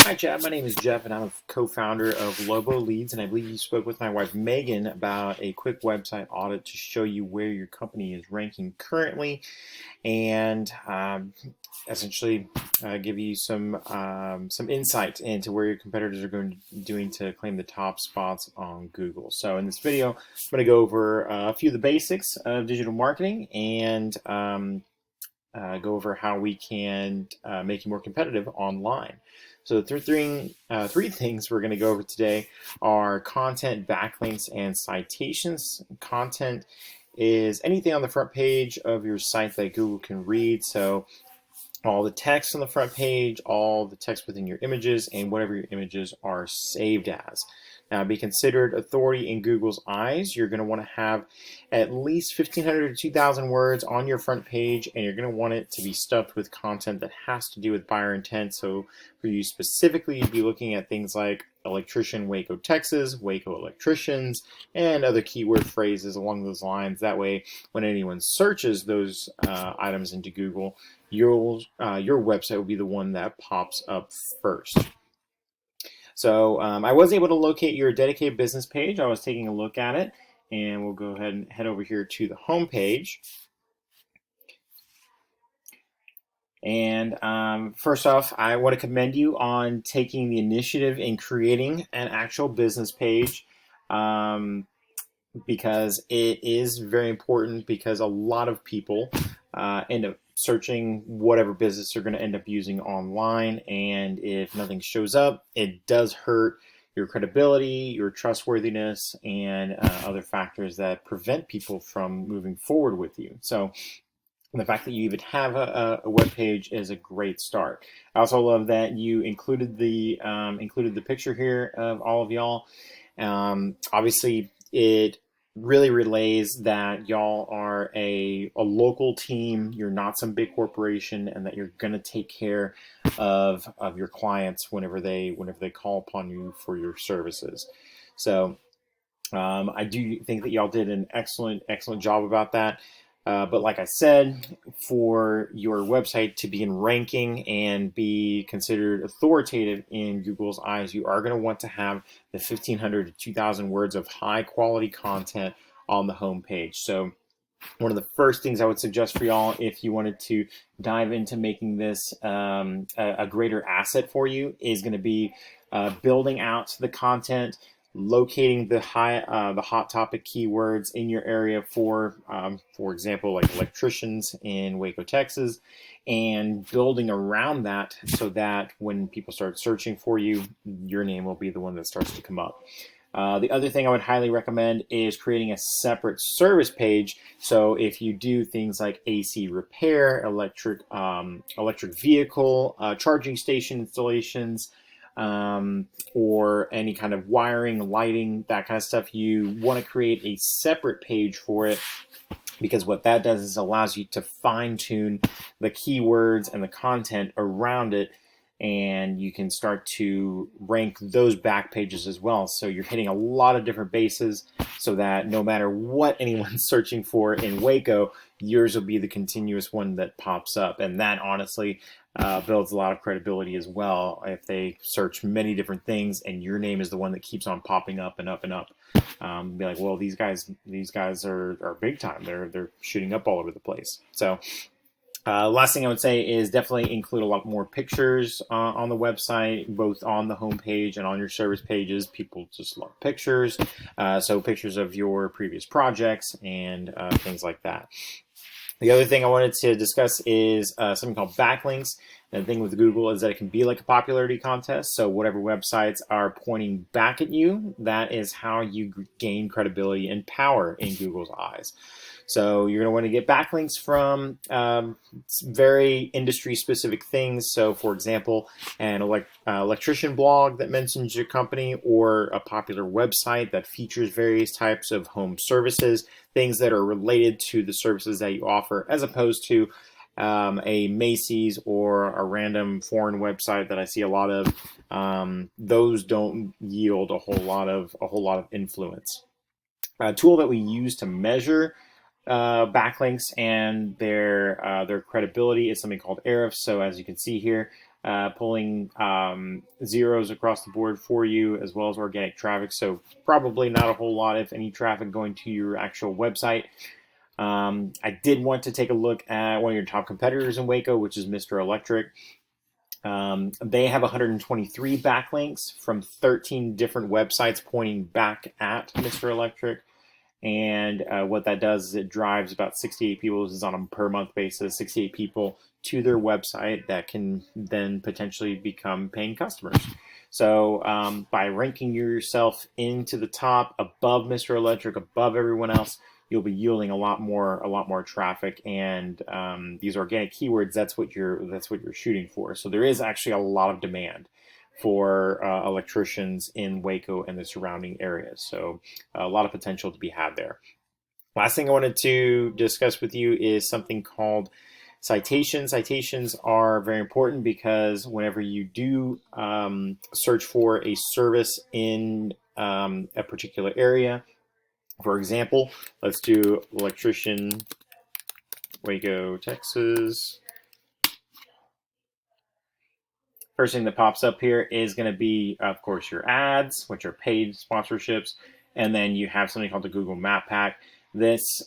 Hi, Chad. My name is Jeff, and I'm a co-founder of Lobo Leads. And I believe you spoke with my wife Megan about a quick website audit to show you where your company is ranking currently, and essentially give you some insight into where your competitors are doing to claim the top spots on Google. So in this video, I'm going to go over a few of the basics of digital marketing and go over how we can make you more competitive online. So the three things we're going to go over today are content, backlinks, and citations. Content is anything on the front page of your site that Google can read. So all the text on the front page, all the text within your images, and whatever your images are saved as. Now, be considered authority in Google's eyes. You're going to want to have at least 1,500 to 2,000 words on your front page, and you're going to want it to be stuffed with content that has to do with buyer intent. So for you specifically, you'd be looking at things like electrician, Waco, Texas, Waco electricians, and other keyword phrases along those lines. That way, when anyone searches those items into Google, your website will be the one that pops up first. So I was able to locate your dedicated business page. I was taking a look at it, and we'll go ahead and head over here to the home page. And first off, I want to commend you on taking the initiative in creating an actual business page, because it is very important, because a lot of people end up searching whatever business they're going to end up using online, and if nothing shows up, it does hurt your credibility, your trustworthiness, and other factors that prevent people from moving forward with you. So the fact that you even have a web page is a great start. I also love that you included the picture here of all of y'all. Obviously, it really relays that y'all are a local team. You're not some big corporation, and that you're going to take care of your clients whenever they call upon you for your services. So I do think that y'all did an excellent job about that. But like I said, for your website to be in ranking and be considered authoritative in Google's eyes, you are going to want to have the 1,500 to 2,000 words of high quality content on the home page. So one of the first things I would suggest for y'all, if you wanted to dive into making this a greater asset for you, is going to be building out the content, locating the hot topic keywords in your area for example, like electricians in Waco, Texas, and building around that so that when people start searching for you, your name will be the one that starts to come up. The other thing I would highly recommend is creating a separate service page. So if you do things like AC repair, electric vehicle, charging station installations, or any kind of wiring, lighting, that kind of stuff, you want to create a separate page for it, because what that does is allows you to fine-tune the keywords and the content around it, and you can start to rank those back pages as well. So you're hitting a lot of different bases, so that no matter what anyone's searching for in Waco, yours will be the continuous one that pops up. And that honestly builds a lot of credibility as well. If they search many different things and your name is the one that keeps on popping up and up and up, be like, well, these guys are big time. They're shooting up all over the place. So last thing I would say is definitely include a lot more pictures on the website, both on the home page and on your service pages. People just love pictures. So pictures of your previous projects and things like that. The other thing I wanted to discuss is something called backlinks. And the thing with Google is that it can be like a popularity contest. So whatever websites are pointing back at you, that is how you gain credibility and power in Google's eyes. So you're going to want to get backlinks from very industry-specific things. So, for example, an electrician blog that mentions your company, or a popular website that features various types of home services, things that are related to the services that you offer, as opposed to a Macy's or a random foreign website that I see a lot of. Those don't yield a whole lot of influence. A tool that we use to measure backlinks and their credibility is something called Ahrefs. So as you can see here, pulling zeros across the board for you, as well as organic traffic. So probably not a whole lot, if any, traffic going to your actual website. I did want to take a look at one of your top competitors in Waco, which is Mr. Electric. They have 123 backlinks from 13 different websites pointing back at Mr. Electric. And what that does is it drives about 68 people, this is on a per month basis, 68 people to their website that can then potentially become paying customers. So by ranking yourself into the top, above Mr. Electric, above everyone else, you'll be yielding a lot more traffic, and these organic keywords, that's what you're shooting for. So there is actually a lot of demand for electricians in Waco and the surrounding areas. So a lot of potential to be had there. Last thing I wanted to discuss with you is something called citations. Citations are very important because whenever you do search for a service in a particular area, for example, let's do electrician, Waco, Texas. First thing that pops up here is going to be, of course, your ads, which are paid sponsorships. And then you have something called the Google Map Pack. This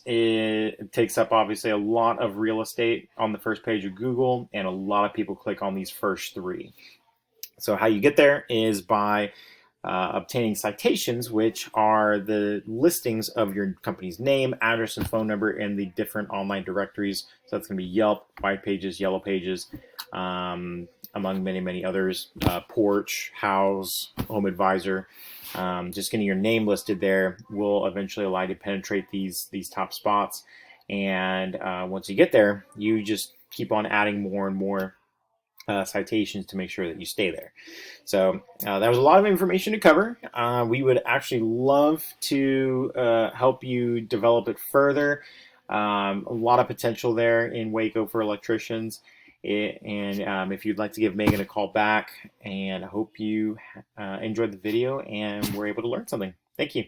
takes up, obviously, a lot of real estate on the first page of Google, and a lot of people click on these first three. So how you get there is by obtaining citations, which are the listings of your company's name, address, and phone number in the different online directories. So that's going to be Yelp, White Pages, Yellow Pages, among many others, Porch, House, Home Advisor. Just getting your name listed there will eventually allow you to penetrate these top spots. And once you get there, you just keep on adding more and more citations to make sure that you stay there. So that was a lot of information to cover. We would actually love to help you develop it further. A lot of potential there in Waco for electricians. And if you'd like to give Megan a call back, and I hope you enjoyed the video and were able to learn something. Thank you.